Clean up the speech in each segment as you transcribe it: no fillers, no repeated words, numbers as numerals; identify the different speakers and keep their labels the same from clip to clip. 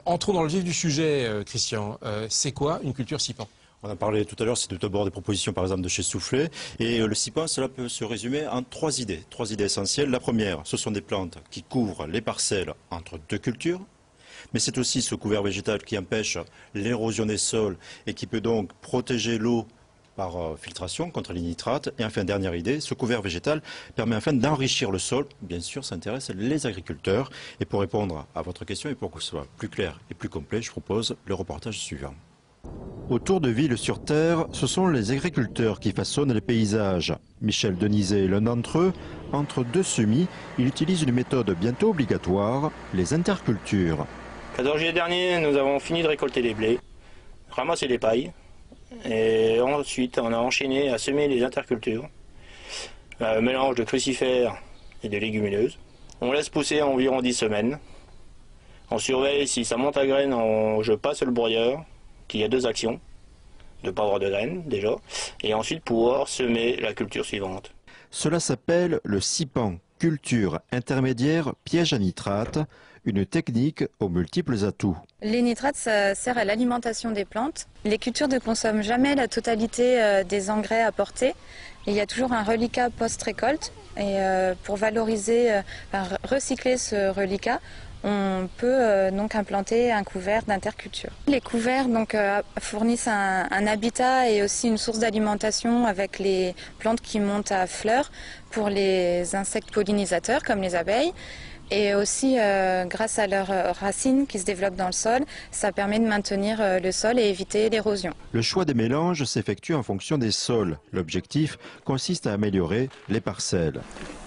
Speaker 1: Entrons dans le vif du sujet, Christian. C'est quoi une culture SIPAN?
Speaker 2: On a parlé tout à l'heure, c'est tout d'abord des propositions par exemple de chez Soufflet. Et le SIPAN, cela peut se résumer en trois idées essentielles. La première, ce sont des plantes qui couvrent les parcelles entre deux cultures. Mais c'est aussi ce couvert végétal qui empêche l'érosion des sols et qui peut donc protéger l'eau par filtration contre les nitrates. Et enfin, dernière idée, ce couvert végétal permet enfin d'enrichir le sol. Bien sûr, ça intéresse les agriculteurs. Et pour répondre à votre question et pour que ce soit plus clair et plus complet, je propose le reportage suivant. Autour de Ville-sur-Terre, ce sont les agriculteurs qui façonnent les paysages. Michel Denizet est l'un d'entre eux. Entre deux semis, il utilise une méthode bientôt obligatoire, les intercultures.
Speaker 3: Le 14 juillet dernier, nous avons fini de récolter les blés, ramasser les pailles, et ensuite on a enchaîné à semer les intercultures. Un mélange de crucifères et de légumineuses. On laisse pousser environ 10 semaines. On surveille si ça monte à graines, je passe le broyeur, qu'il y a deux actions, de perdre de graines déjà, et ensuite pouvoir semer la culture suivante.
Speaker 2: Cela s'appelle le SIPAN, culture intermédiaire piège à nitrate, une technique aux multiples atouts.
Speaker 4: Les nitrates, ça sert à l'alimentation des plantes. Les cultures ne consomment jamais la totalité des engrais apportés. Il y a toujours un reliquat post-récolte. Et pour valoriser, recycler ce reliquat, on peut donc implanter un couvert d'interculture. Les couverts donc, fournissent un habitat et aussi une source d'alimentation avec les plantes qui montent à fleurs pour les insectes pollinisateurs comme les abeilles. Et aussi, grâce à leurs racines qui se développent dans le sol, ça permet de maintenir le sol et éviter l'érosion.
Speaker 2: Le choix des mélanges s'effectue en fonction des sols. L'objectif consiste à améliorer les parcelles.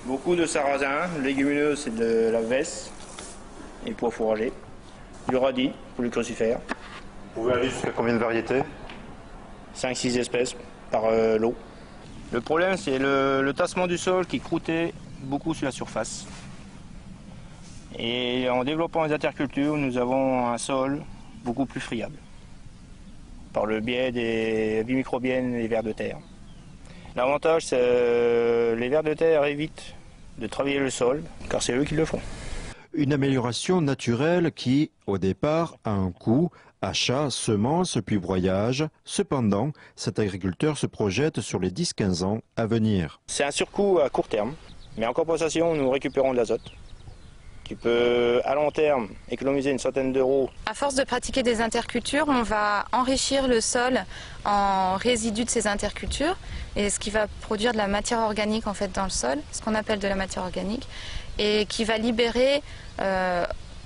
Speaker 3: Beaucoup de sarrasin, légumineuses, c'est de la veste et pois fourragers, du radis pour le crucifère.
Speaker 2: Vous pouvez aller jusqu'à combien de variétés?
Speaker 3: 5-6 espèces par lot. Le problème, c'est le tassement du sol qui croûtait beaucoup sur la surface. Et en développant les intercultures, nous avons un sol beaucoup plus friable, par le biais des vies microbiennes et des vers de terre. L'avantage, c'est que les vers de terre évitent de travailler le sol, car c'est eux qui le font.
Speaker 2: Une amélioration naturelle qui, au départ, a un coût, achat, semences, puis broyage. Cependant, cet agriculteur se projette sur les 10-15 ans à venir.
Speaker 3: C'est un surcoût à court terme, mais en compensation, nous récupérons de l'azote, qui peut, à long terme, économiser une centaine d'euros.
Speaker 4: À force de pratiquer des intercultures, on va enrichir le sol en résidus de ces intercultures, et ce qui va produire de la matière organique en fait dans le sol, ce qu'on appelle de la matière organique, et qui va libérer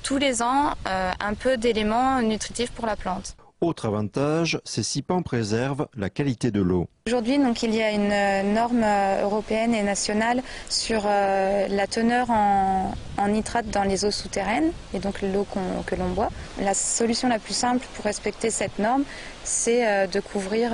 Speaker 4: tous les ans un peu d'éléments nutritifs pour la plante.
Speaker 2: Autre avantage, ces SIPAN préservent la qualité de l'eau.
Speaker 4: Aujourd'hui, donc, il y a une norme européenne et nationale sur la teneur en nitrate dans les eaux souterraines et donc l'eau que l'on boit. La solution la plus simple pour respecter cette norme, c'est de couvrir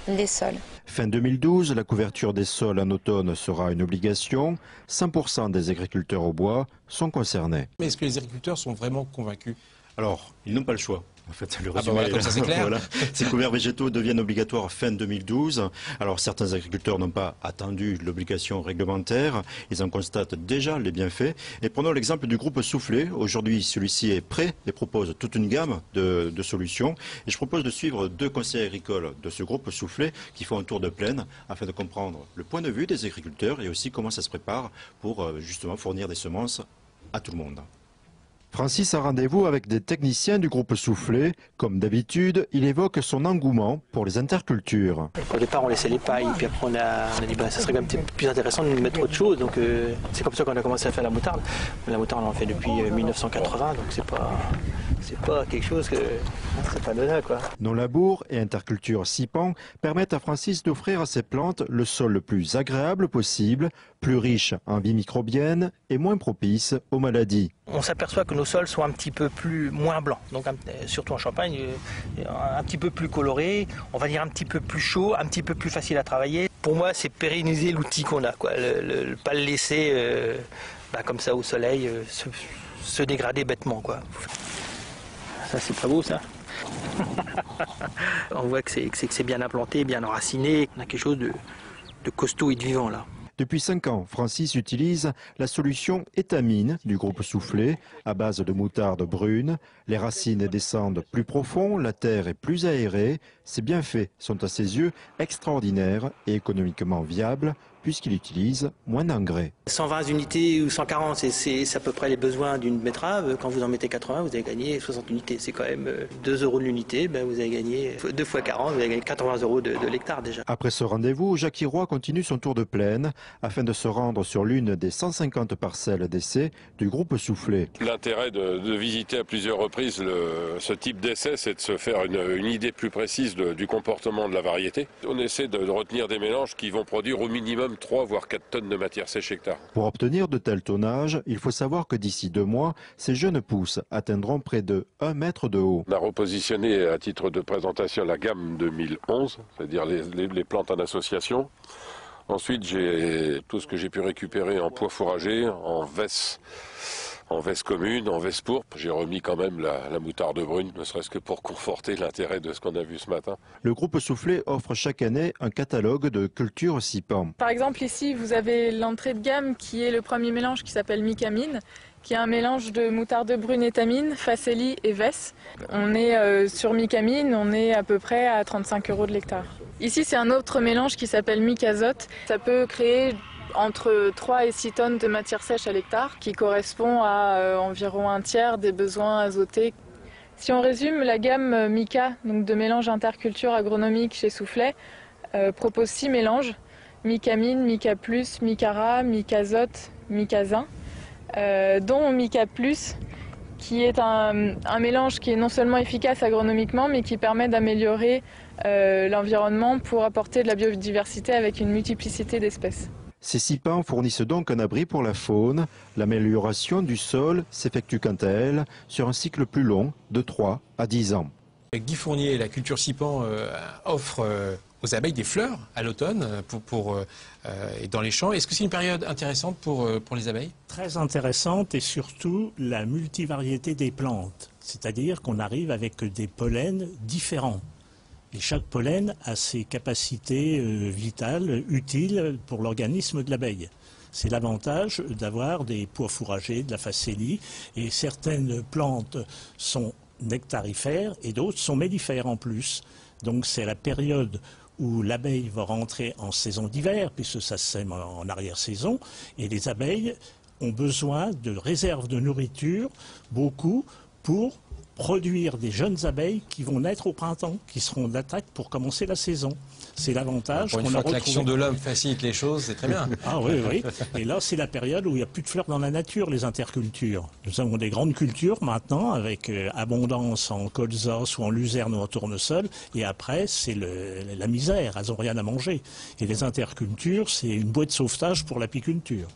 Speaker 4: les sols.
Speaker 2: Fin 2012, la couverture des sols en automne sera une obligation. 100% des agriculteurs au bois sont concernés.
Speaker 1: Mais est-ce que les agriculteurs sont vraiment convaincus?
Speaker 2: Alors, ils n'ont pas le choix. En fait, le résumé,
Speaker 1: voilà, comme ça c'est clair.
Speaker 2: Voilà. Ces couverts végétaux deviennent obligatoires fin 2012. Alors certains agriculteurs n'ont pas attendu l'obligation réglementaire. Ils en constatent déjà les bienfaits. Et prenons l'exemple du groupe Soufflet. Aujourd'hui, celui-ci est prêt et propose toute une gamme de solutions. Et je propose de suivre deux conseillers agricoles de ce groupe Soufflet qui font un tour de plaine afin de comprendre le point de vue des agriculteurs et aussi comment ça se prépare pour justement fournir des semences à tout le monde. Francis a rendez-vous avec des techniciens du groupe Soufflet. Comme d'habitude, il évoque son engouement pour les intercultures.
Speaker 5: Au départ, on laissait les pailles, puis après on a dit ça serait quand même plus intéressant de mettre autre chose. Donc c'est comme ça qu'on a commencé à faire la moutarde. La moutarde, on en fait depuis 1980, donc c'est pas quelque chose que c'est pas donné, quoi.
Speaker 2: Nos labours et intercultures SIPAN permettent à Francis d'offrir à ses plantes le sol le plus agréable possible, plus riche en vie microbienne et moins propice aux maladies.
Speaker 5: On s'aperçoit que nos sols sont un petit peu moins blancs, donc surtout en Champagne, un petit peu plus colorés, on va dire un petit peu plus chaud, un petit peu plus facile à travailler. Pour moi, c'est pérenniser l'outil qu'on a, quoi. Pas le laisser comme ça au soleil se dégrader bêtement, quoi. Ça, c'est pas beau, ça. On voit que c'est bien implanté, bien enraciné. On a quelque chose de costaud et de vivant, là.
Speaker 2: Depuis 5 ans, Francis utilise la solution Étamine du groupe Soufflet, à base de moutarde brune. Les racines descendent plus profond, la terre est plus aérée. Ces bienfaits sont à ses yeux extraordinaires et économiquement viables, puisqu'il utilise moins d'engrais.
Speaker 5: 120 unités ou 140, c'est à peu près les besoins d'une betterave. Quand vous en mettez 80, vous avez gagné 60 unités. C'est quand même 2 € de l'unité. Ben vous avez gagné 2 fois 40, vous avez gagné 80 € de l'hectare déjà.
Speaker 2: Après ce rendez-vous, Jacques Roy continue son tour de plaine afin de se rendre sur l'une des 150 parcelles d'essai du groupe Soufflet.
Speaker 6: L'intérêt de visiter à plusieurs reprises ce type d'essai, c'est de se faire une idée plus précise du comportement de la variété. On essaie de retenir des mélanges qui vont produire au minimum 3 voire 4 tonnes de matière sèche hectare.
Speaker 2: Pour obtenir de tels tonnages, il faut savoir que d'ici 2 mois, ces jeunes pousses atteindront près de 1 mètre de haut.
Speaker 6: On a repositionné à titre de présentation la gamme 2011, c'est-à-dire les plantes en association. Ensuite, j'ai tout ce que j'ai pu récupérer en pois fourragers, en vesse commune, en vesse pourpre. J'ai remis quand même la moutarde brune, ne serait-ce que pour conforter l'intérêt de ce qu'on a vu ce matin.
Speaker 2: Le groupe Soufflet offre chaque année un catalogue de cultures SIPAN.
Speaker 7: Par exemple, ici, vous avez l'entrée de gamme qui est le premier mélange qui s'appelle Mycamine, qui est un mélange de moutarde brune étamine, facélie et vesse. On est sur Mycamine, on est à peu près à 35 € de l'hectare. Ici, c'est un autre mélange qui s'appelle Mycazote. Ça peut créer entre 3 et 6 tonnes de matière sèche à l'hectare, qui correspond à environ un tiers des besoins azotés. Si on résume, la gamme Mica, donc de mélange interculture agronomique chez Soufflet, propose 6 mélanges: Mycamine, Mica Plus, Mycara, Mycazote, Mycazin, dont Mica Plus, qui est un mélange qui est non seulement efficace agronomiquement, mais qui permet d'améliorer l'environnement pour apporter de la biodiversité avec une multiplicité d'espèces.
Speaker 2: Ces SIPAN fournissent donc un abri pour la faune. L'amélioration du sol s'effectue quant à elle sur un cycle plus long, de 3 à 10 ans.
Speaker 1: Guy Fournier, la culture SIPAN offre aux abeilles des fleurs à l'automne et dans les champs. Est-ce que c'est une période intéressante pour les abeilles?
Speaker 8: Très intéressante, et surtout la multivariété des plantes. C'est-à-dire qu'on arrive avec des pollens différents. Et chaque pollen a ses capacités vitales, utiles pour l'organisme de l'abeille. C'est l'avantage d'avoir des pois fourragers, de la facélie, et certaines plantes sont nectarifères et d'autres sont mellifères en plus. Donc c'est la période où l'abeille va rentrer en saison d'hiver, puisque ça sème en arrière-saison, et les abeilles ont besoin de réserves de nourriture, beaucoup, pour produire des jeunes abeilles qui vont naître au printemps, qui seront d'attaque pour commencer la saison. C'est l'avantage qu'on a retrouvé.
Speaker 1: Pour une fois que l'action de l'homme facilite les choses, c'est très bien.
Speaker 8: Ah oui, oui. Et là, c'est la période où il n'y a plus de fleurs dans la nature, les intercultures. Nous avons des grandes cultures maintenant, avec abondance en colza, ou en luzerne ou en tournesol. Et après, c'est la misère. Elles n'ont rien à manger. Et les intercultures, c'est une bouée de sauvetage pour l'apiculture.